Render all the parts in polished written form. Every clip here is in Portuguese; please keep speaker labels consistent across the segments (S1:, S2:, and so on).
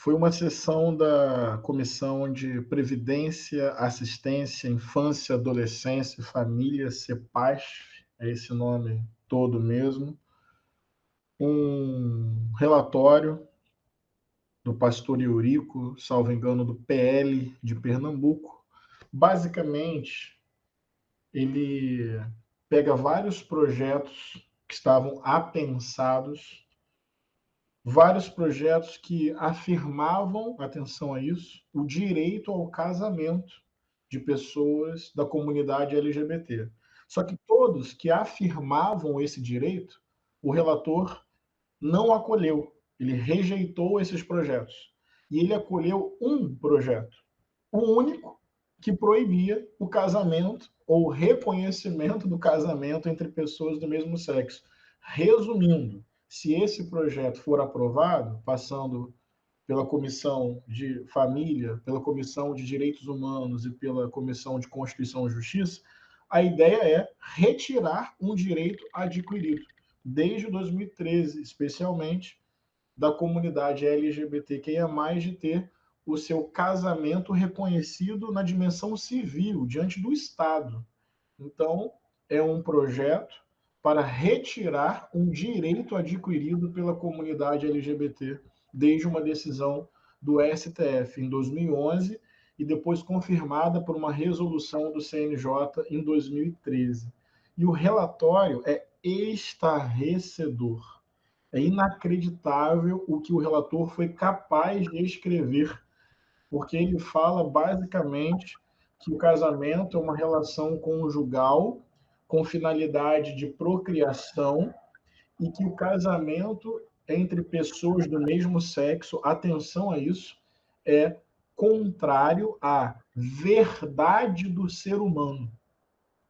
S1: Foi uma sessão da Comissão de Previdência, Assistência, Infância, Adolescência e Família, CEPASF, é esse nome todo mesmo. Um relatório do pastor Eurico, salvo engano, do PL de Pernambuco. Basicamente, ele pega vários projetos que estavam apensados, vários projetos que afirmavam, atenção a isso, o direito ao casamento de pessoas da comunidade LGBT. Só que todos que afirmavam esse direito, o relator não acolheu, ele rejeitou esses projetos. E ele acolheu um projeto, o único, que proibia o casamento ou o reconhecimento do casamento entre pessoas do mesmo sexo. Resumindo, se esse projeto for aprovado, passando pela Comissão de Família, pela Comissão de Direitos Humanos e pela Comissão de Constituição e Justiça, a ideia é retirar um direito adquirido, desde 2013, especialmente, da comunidade LGBTQIA+, de ter o seu casamento reconhecido na dimensão civil, diante do Estado. Então, é um projeto para retirar um direito adquirido pela comunidade LGBT desde uma decisão do STF em 2011 e depois confirmada por uma resolução do CNJ em 2013. E o relatório é estarrecedor. É inacreditável o que o relator foi capaz de escrever, porque ele fala basicamente que o casamento é uma relação conjugal com finalidade de procriação e que o casamento entre pessoas do mesmo sexo, atenção a isso, é contrário à verdade do ser humano.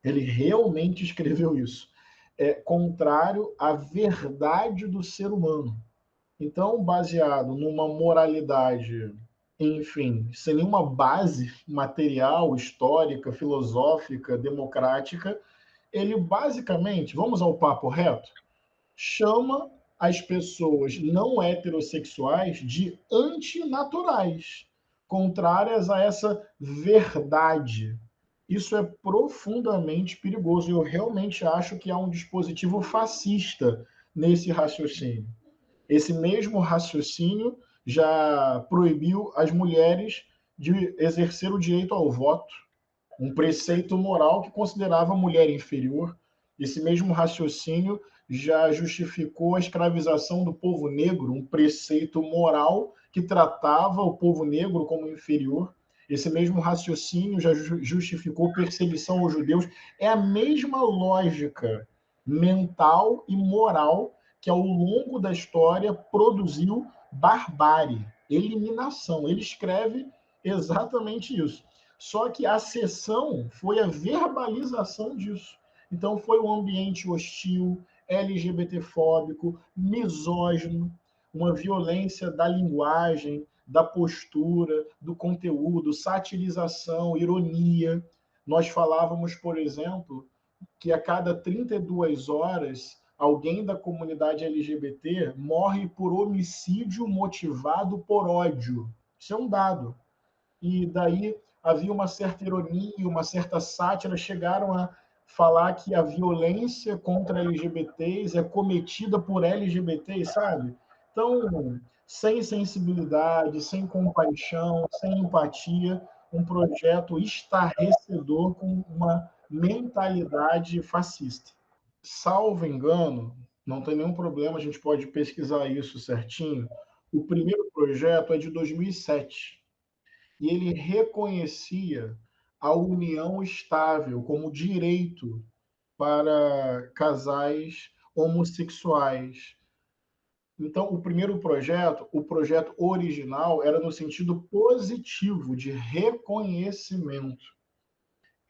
S1: Ele realmente escreveu isso. É contrário à verdade do ser humano. Então, baseado numa moralidade, enfim, sem nenhuma base material, histórica, filosófica, democrática, ele basicamente, vamos ao papo reto, chama as pessoas não heterossexuais de antinaturais, contrárias a essa verdade. Isso é profundamente perigoso. Eu realmente acho que há um dispositivo fascista nesse raciocínio. Esse mesmo raciocínio já proibiu as mulheres de exercer o direito ao voto, um preceito moral que considerava a mulher inferior. Esse mesmo raciocínio já justificou a escravização do povo negro, um preceito moral que tratava o povo negro como inferior. Esse mesmo raciocínio já justificou perseguição aos judeus. É a mesma lógica mental e moral que ao longo da história produziu barbárie, eliminação. Ele escreve exatamente isso. Só que a sessão foi a verbalização disso. Então foi um ambiente hostil, LGBTfóbico, misógino, uma violência da linguagem, da postura, do conteúdo, satirização, ironia. Nós falávamos, por exemplo, que a cada 32 horas alguém da comunidade LGBT morre por homicídio motivado por ódio. Isso é um dado. E daí havia uma certa ironia, uma certa sátira, chegaram a falar que a violência contra LGBTs é cometida por LGBTs, sabe? Então, sem sensibilidade, sem compaixão, sem empatia, um projeto estarrecedor com uma mentalidade fascista. Salvo engano, não tem nenhum problema, a gente pode pesquisar isso certinho. O primeiro projeto é de 2007 e ele reconhecia a união estável como direito para casais homossexuais. Então, o primeiro projeto, o projeto original, era no sentido positivo de reconhecimento.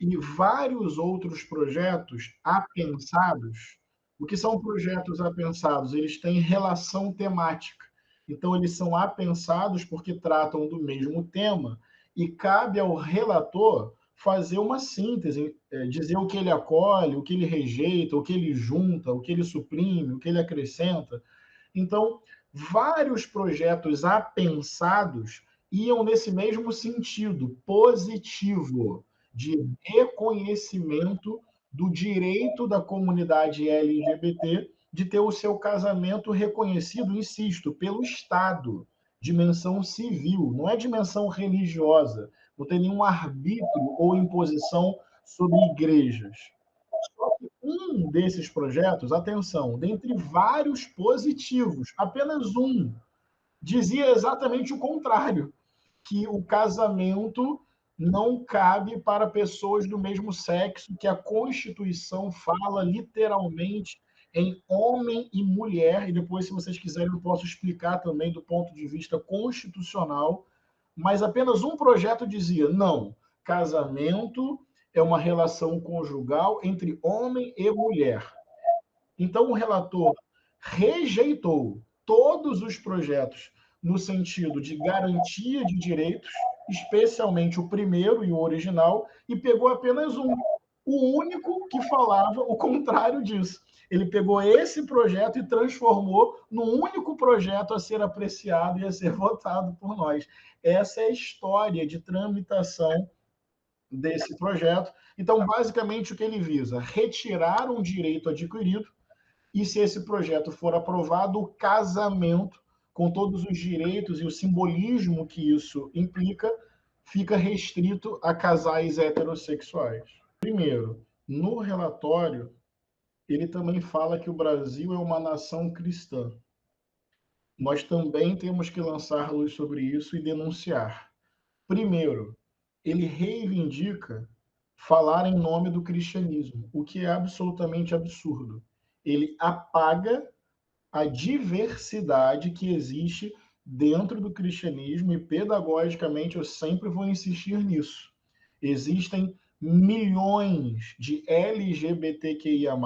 S1: E vários outros projetos apensados. O que são projetos apensados? Eles têm relação temática. Então, eles são apensados porque tratam do mesmo tema e cabe ao relator fazer uma síntese, dizer o que ele acolhe, o que ele rejeita, o que ele junta, o que ele suprime, o que ele acrescenta. Então, Vários projetos apensados iam nesse mesmo sentido, positivo, de reconhecimento do direito da comunidade LGBT de ter o seu casamento reconhecido, insisto, pelo Estado, dimensão civil, não é dimensão religiosa, não tem nenhum arbítrio ou imposição sobre igrejas. Só que um desses projetos, atenção, dentre vários positivos, apenas um dizia exatamente o contrário, que o casamento não cabe para pessoas do mesmo sexo, que a Constituição fala literalmente em homem e mulher, e depois, se vocês quiserem, eu posso explicar também do ponto de vista constitucional, mas apenas um projeto dizia: não, casamento é uma relação conjugal entre homem e mulher. Então, o relator rejeitou todos os projetos no sentido de garantia de direitos, especialmente o primeiro e o original, e pegou apenas um, o único que falava o contrário disso. Ele pegou esse projeto e transformou num único projeto a ser apreciado e a ser votado por nós. Essa é a história de tramitação desse projeto. Então, basicamente, o que ele visa? Retirar um direito adquirido e, se esse projeto for aprovado, o casamento, com todos os direitos e o simbolismo que isso implica, fica restrito a casais heterossexuais. Primeiro, no relatório, ele também fala que o Brasil é uma nação cristã. Nós também temos que lançar luz sobre isso e denunciar. Primeiro, ele reivindica falar em nome do cristianismo, o que é absolutamente absurdo. Ele apaga a diversidade que existe dentro do cristianismo, e pedagogicamente eu sempre vou insistir nisso. Existem milhões de LGBTQIA+,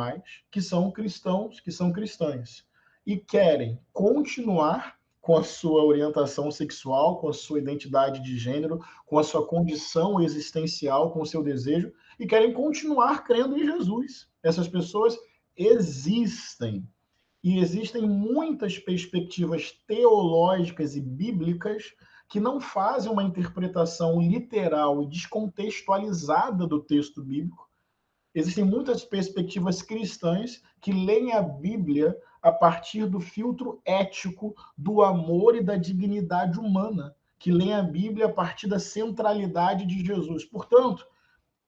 S1: que são cristãos, que são cristãs, e querem continuar com a sua orientação sexual, com a sua identidade de gênero, com a sua condição existencial, com o seu desejo, e querem continuar crendo em Jesus. Essas pessoas existem. E existem muitas perspectivas teológicas e bíblicas que não fazem uma interpretação literal e descontextualizada do texto bíblico. Existem muitas perspectivas cristãs que leem a Bíblia a partir do filtro ético do amor e da dignidade humana, que leem a Bíblia a partir da centralidade de Jesus. Portanto,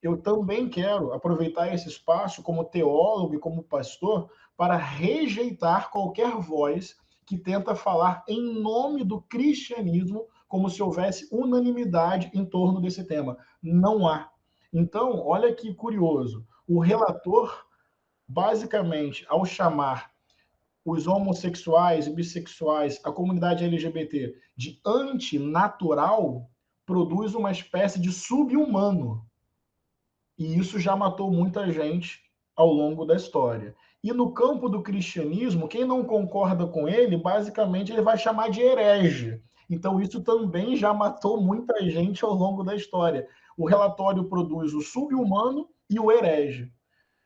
S1: eu também quero aproveitar esse espaço como teólogo e como pastor para rejeitar qualquer voz que tenta falar em nome do cristianismo como se houvesse unanimidade em torno desse tema. Não há. Então, olha que curioso. O relator, basicamente, ao chamar os homossexuais e bissexuais, a comunidade LGBT, de antinatural, produz uma espécie de subhumano, e isso já matou muita gente ao longo da história. E no campo do cristianismo, quem não concorda com ele, basicamente ele vai chamar de herege. Então isso também já matou muita gente ao longo da história. O relatório produz o subhumano e o herege.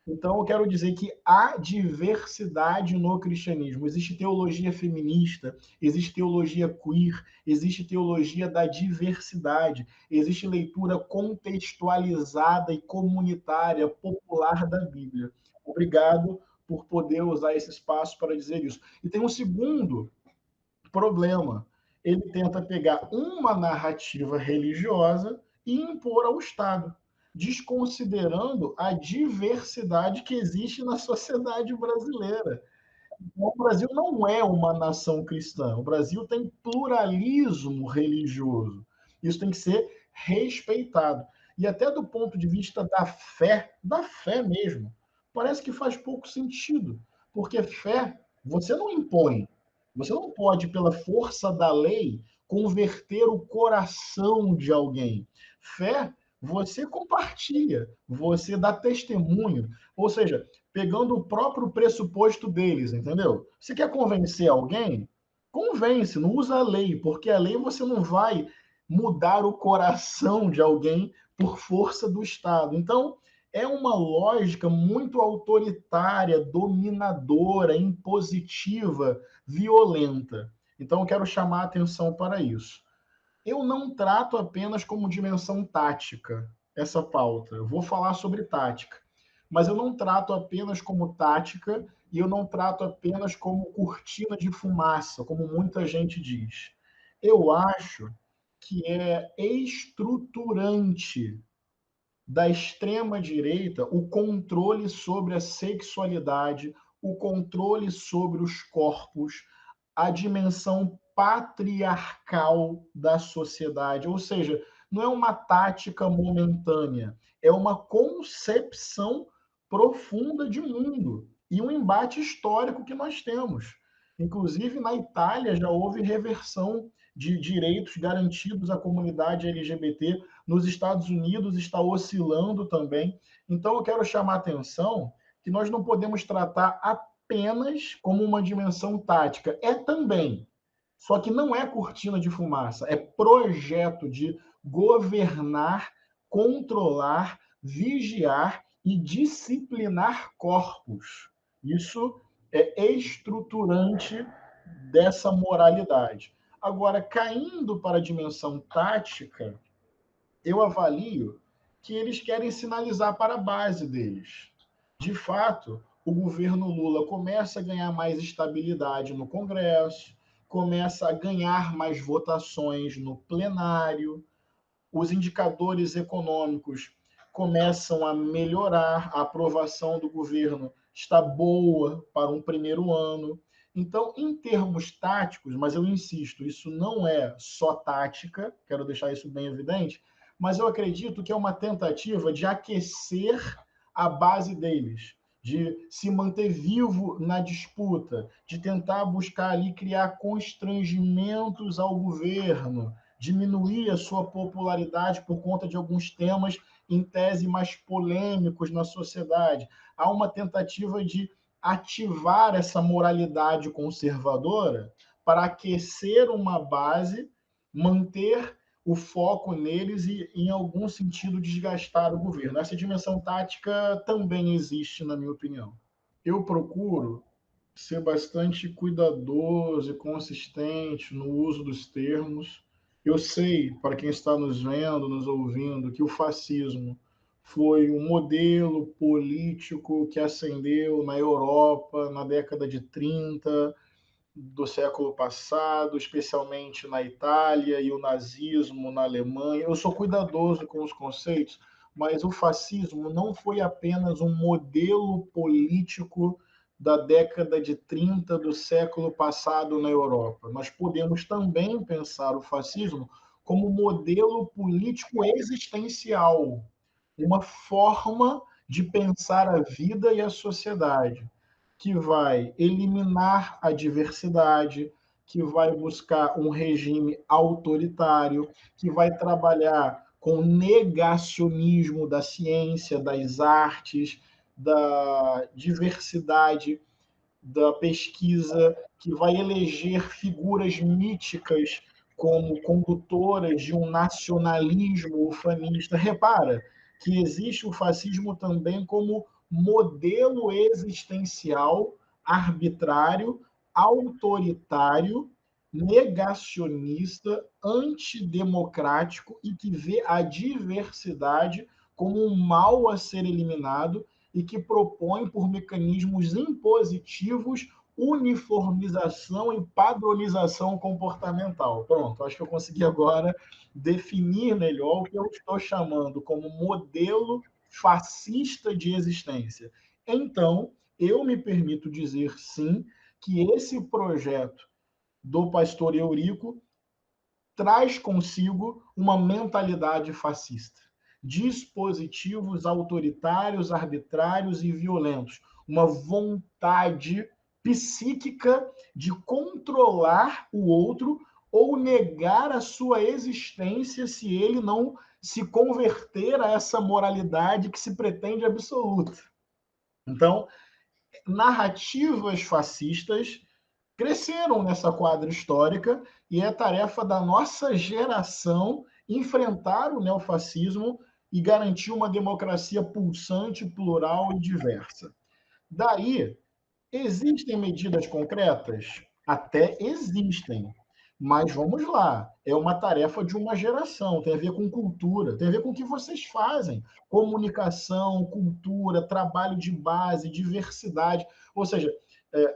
S1: Então, eu quero dizer que há diversidade no cristianismo. Existe teologia feminista, existe teologia queer, existe teologia da diversidade, existe leitura contextualizada e comunitária, popular da Bíblia. Obrigado por poder usar esse espaço para dizer isso. E tem um segundo problema. Ele tenta pegar uma narrativa religiosa e impor ao Estado, desconsiderando a diversidade que existe na sociedade brasileira. O Brasil não é uma nação cristã, o Brasil tem pluralismo religioso. Isso tem que ser respeitado. E até do ponto de vista da fé mesmo, parece que faz pouco sentido, porque fé você não impõe, você não pode, pela força da lei, converter o coração de alguém. Fé você compartilha, você dá testemunho, ou seja, pegando o próprio pressuposto deles, entendeu? Se quer convencer alguém, convence, não usa a lei, porque a lei você não vai mudar o coração de alguém por força do Estado. Então, é uma lógica muito autoritária, dominadora, impositiva, violenta. Então, eu quero chamar a atenção para isso. Eu não trato apenas como dimensão tática essa pauta. Eu vou falar sobre tática, mas eu não trato apenas como tática e eu não trato apenas como cortina de fumaça, como muita gente diz. Eu acho que é estruturante da extrema-direita o controle sobre a sexualidade, o controle sobre os corpos, a dimensão patriarcal da sociedade. Ou seja, não é uma tática momentânea, é uma concepção profunda de mundo e um embate histórico que nós temos. Inclusive, na Itália já houve reversão de direitos garantidos à comunidade LGBT. Nos Estados Unidos está oscilando também. Então, eu quero chamar a atenção que nós não podemos tratar apenas como uma dimensão tática. É também, só que não é cortina de fumaça, é projeto de governar, controlar, vigiar e disciplinar corpos. Isso é estruturante dessa moralidade. Agora, caindo para a dimensão tática, eu avalio que eles querem sinalizar para a base deles. De fato, o governo Lula começa a ganhar mais estabilidade no Congresso, começa a ganhar mais votações no plenário, os indicadores econômicos começam a melhorar, a aprovação do governo está boa para um primeiro ano. Então, em termos táticos, mas eu insisto, isso não é só tática, quero deixar isso bem evidente, mas eu acredito que é uma tentativa de aquecer a base deles, de se manter vivo na disputa, de tentar buscar ali criar constrangimentos ao governo, diminuir a sua popularidade por conta de alguns temas em tese mais polêmicos na sociedade. Há uma tentativa de ativar essa moralidade conservadora para aquecer uma base, manter o foco neles e, em algum sentido, desgastar o governo. Essa dimensão tática também existe, na minha opinião. Eu procuro ser bastante cuidadoso e consistente no uso dos termos. Eu sei, para quem está nos vendo, nos ouvindo, que o fascismo foi um modelo político que ascendeu na Europa na década de 30 do século passado, especialmente na Itália, e o nazismo na Alemanha. Eu sou cuidadoso com os conceitos, mas o fascismo não foi apenas um modelo político da década de 30 do século passado na Europa. Nós podemos também pensar o fascismo como modelo político existencial, uma forma de pensar a vida e a sociedade que vai eliminar a diversidade, que vai buscar um regime autoritário, que vai trabalhar com negacionismo da ciência, das artes, da diversidade da pesquisa, que vai eleger figuras míticas como condutoras de um nacionalismo ufanista. Repara que existe o fascismo também como modelo existencial arbitrário, autoritário, negacionista, antidemocrático e que vê a diversidade como um mal a ser eliminado e que propõe, por mecanismos impositivos, uniformização e padronização comportamental. Pronto, acho que eu consegui agora definir melhor o que eu estou chamando como modelo fascista de existência. Então, eu me permito dizer, sim, que esse projeto do pastor Eurico traz consigo uma mentalidade fascista, dispositivos autoritários, arbitrários e violentos, uma vontade psíquica de controlar o outro ou negar a sua existência se ele não se converter a essa moralidade que se pretende absoluta. Então, narrativas fascistas cresceram nessa quadra histórica e é tarefa da nossa geração enfrentar o neofascismo e garantir uma democracia pulsante, plural e diversa. Daí, existem medidas concretas? Até existem, mas vamos lá, é uma tarefa de uma geração, tem a ver com cultura, tem a ver com o que vocês fazem, comunicação, cultura, trabalho de base, diversidade, ou seja,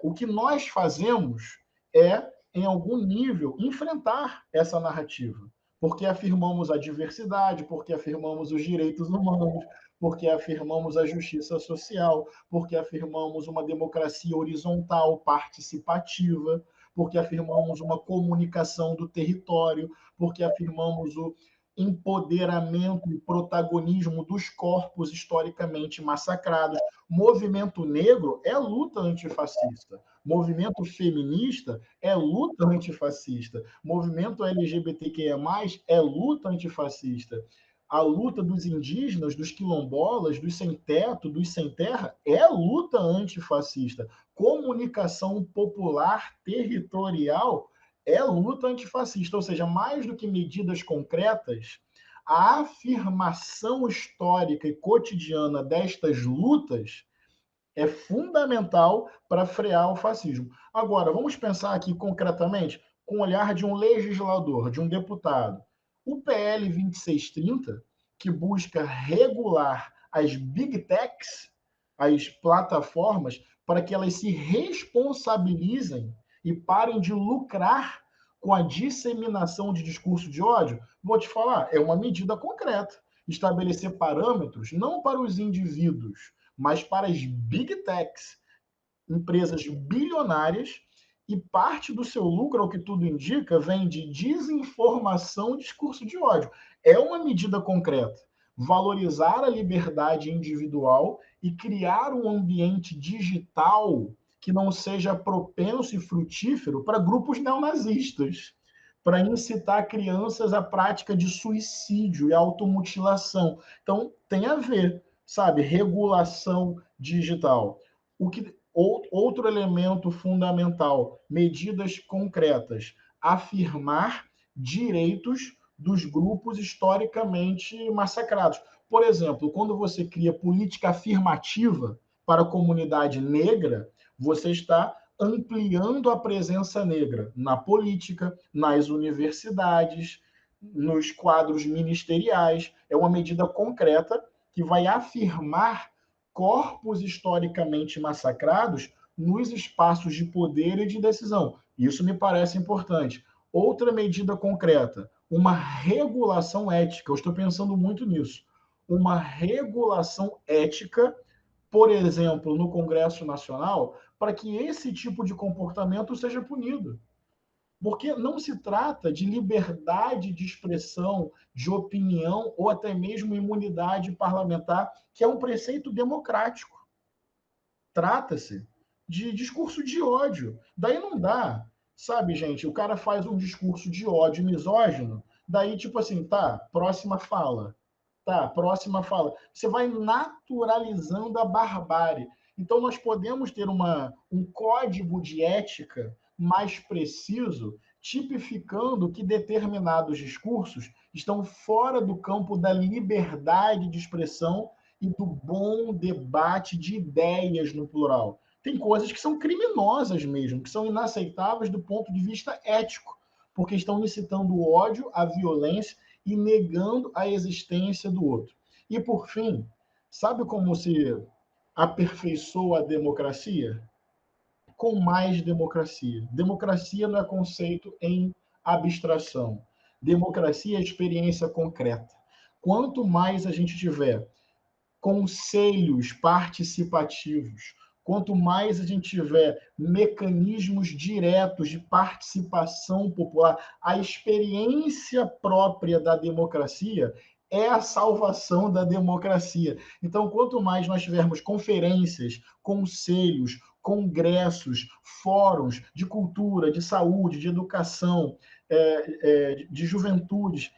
S1: o que nós fazemos é, em algum nível, enfrentar essa narrativa, porque afirmamos a diversidade, porque afirmamos os direitos humanos, porque afirmamos a justiça social, porque afirmamos uma democracia horizontal, participativa, porque afirmamos uma comunicação do território, porque afirmamos o empoderamento e protagonismo dos corpos historicamente massacrados. Movimento negro é luta antifascista. Movimento feminista é luta antifascista. Movimento LGBTQIA+, é luta antifascista. A luta dos indígenas, dos quilombolas, dos sem-teto, dos sem-terra, é luta antifascista. Comunicação popular territorial é luta antifascista, ou seja, mais do que medidas concretas, a afirmação histórica e cotidiana destas lutas é fundamental para frear o fascismo. Agora, vamos pensar aqui concretamente com o olhar de um legislador, de um deputado. O PL 2630, que busca regular as big techs, as plataformas, para que elas se responsabilizem e parem de lucrar com a disseminação de discurso de ódio, vou te falar, é uma medida concreta. Estabelecer parâmetros não para os indivíduos, mas para as big techs, empresas bilionárias, e parte do seu lucro, ao que tudo indica, vem de desinformação e discurso de ódio. É uma medida concreta. Valorizar a liberdade individual e criar um ambiente digital que não seja propenso e frutífero para grupos neonazistas, para incitar crianças à prática de suicídio e automutilação. Então, tem a ver, sabe, regulação digital. O que outro elemento fundamental, medidas concretas, afirmar direitos dos grupos historicamente massacrados. Por exemplo, quando você cria política afirmativa para a comunidade negra, você está ampliando a presença negra na política, nas universidades, nos quadros ministeriais. É uma medida concreta que vai afirmar corpos historicamente massacrados nos espaços de poder e de decisão. Isso me parece importante. Outra medida concreta, uma regulação ética. Eu estou pensando muito nisso. Uma regulação ética, por exemplo, no Congresso Nacional, para que esse tipo de comportamento seja punido. Porque não se trata de liberdade de expressão, de opinião ou até mesmo imunidade parlamentar, que é um preceito democrático. Trata-se de discurso de ódio. Daí não dá, sabe, gente? O cara faz um discurso de ódio misógino, daí, tipo assim, tá, próxima fala. Tá, próxima fala. Você vai naturalizando a barbárie. Então, nós podemos ter um código de ética mais preciso, tipificando que determinados discursos estão fora do campo da liberdade de expressão e do bom debate de ideias no plural. Tem coisas que são criminosas mesmo, que são inaceitáveis do ponto de vista ético, porque estão incitando o ódio, a violência e negando a existência do outro. E, por fim, sabe como se aperfeiçoa a democracia? Com mais democracia. Democracia não é conceito em abstração. Democracia é experiência concreta. Quanto mais a gente tiver conselhos participativos, quanto mais a gente tiver mecanismos diretos de participação popular, a experiência própria da democracia é a salvação da democracia. Então, quanto mais nós tivermos conferências, conselhos, congressos, fóruns de cultura, de saúde, de educação, de juventudes,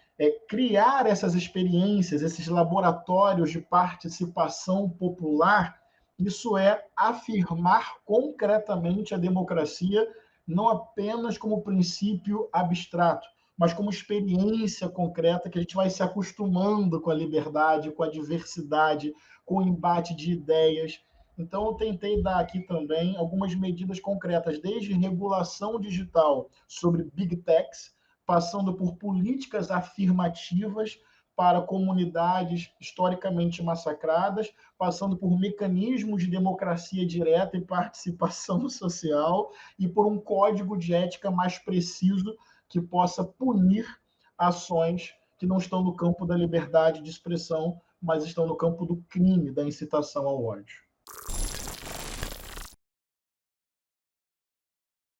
S1: criar essas experiências, esses laboratórios de participação popular, isso é afirmar concretamente a democracia, não apenas como princípio abstrato, mas como experiência concreta que a gente vai se acostumando com a liberdade, com a diversidade, com o embate de ideias. Então, eu tentei dar aqui também algumas medidas concretas, desde regulação digital sobre Big Techs, passando por políticas afirmativas para comunidades historicamente massacradas, passando por mecanismos de democracia direta e participação social, e por um código de ética mais preciso que possa punir ações que não estão no campo da liberdade de expressão, mas estão no campo do crime, da incitação ao ódio.